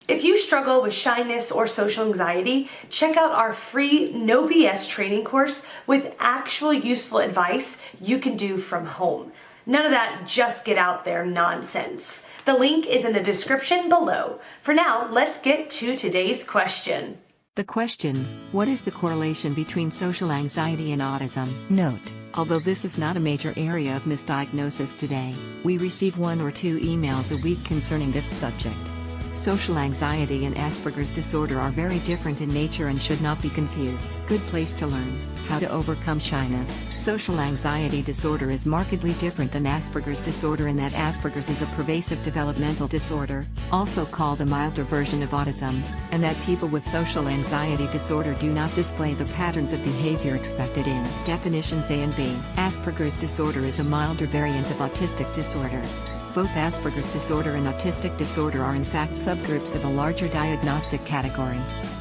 If you struggle with shyness or social anxiety, check out our free No BS training course with actual useful advice you can do from home. None of that just get out there nonsense. The link is in the description below. For now, let's get to today's question. The question, what is the correlation between social anxiety and autism? Note, although this is not a major area of misdiagnosis today, we receive 1 or 2 emails a week concerning this subject. Social anxiety and Asperger's disorder are very different in nature and should not be confused. Good place to learn how to overcome shyness. Social anxiety disorder is markedly different than Asperger's disorder in that Asperger's is a pervasive developmental disorder, also called a milder version of autism, and that people with social anxiety disorder do not display the patterns of behavior expected in definitions A and B. Asperger's disorder is a milder variant of autistic disorder. Both Asperger's disorder and autistic disorder are in fact subgroups of a larger diagnostic category.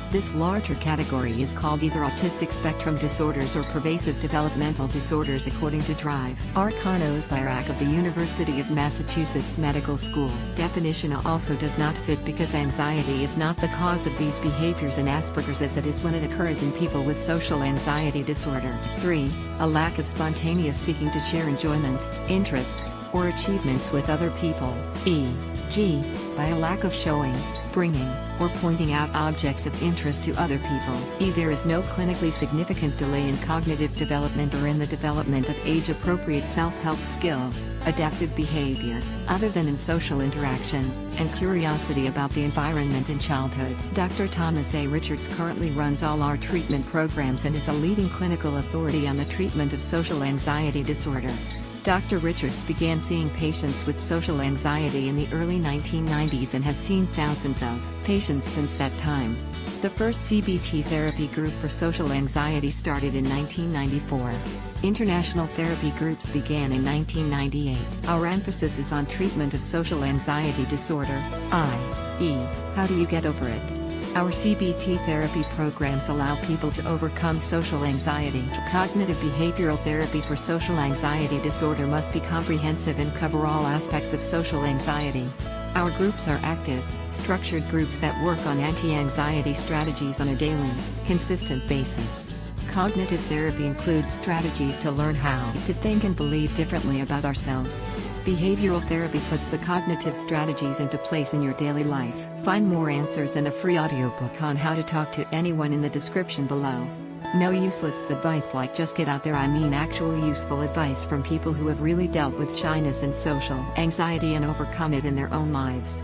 This larger category is called either autistic spectrum disorders or pervasive developmental disorders according to Drive. Arkanos of the University of Massachusetts Medical School. Definition A also does not fit because anxiety is not the cause of these behaviors in Asperger's as it is when it occurs in people with social anxiety disorder. 3. A lack of spontaneous seeking to share enjoyment, interests, or achievements with other people, e.g., by a lack of showing, bringing, or pointing out objects of interest to other people. There is no clinically significant delay in cognitive development or in the development of age-appropriate self-help skills, adaptive behavior, other than in social interaction, and curiosity about the environment in childhood. Dr. Thomas A. Richards currently runs all our treatment programs and is a leading clinical authority on the treatment of social anxiety disorder. Dr. Richards began seeing patients with social anxiety in the early 1990s and has seen thousands of patients since that time. The first CBT therapy group for social anxiety started in 1994. International therapy groups began in 1998. Our emphasis is on treatment of social anxiety disorder, i.e., how do you get over it? Our CBT therapy programs allow people to overcome social anxiety. Cognitive behavioral therapy for social anxiety disorder must be comprehensive and cover all aspects of social anxiety. Our groups are active, structured groups that work on anti-anxiety strategies on a daily, consistent basis. Cognitive therapy includes strategies to learn how to think and believe differently about ourselves. Behavioral therapy puts the cognitive strategies into place in your daily life. Find more answers and a free audiobook on how to talk to anyone in the description below. No useless advice like just get out there. I mean actual useful advice from people who have really dealt with shyness and social anxiety and overcome it in their own lives.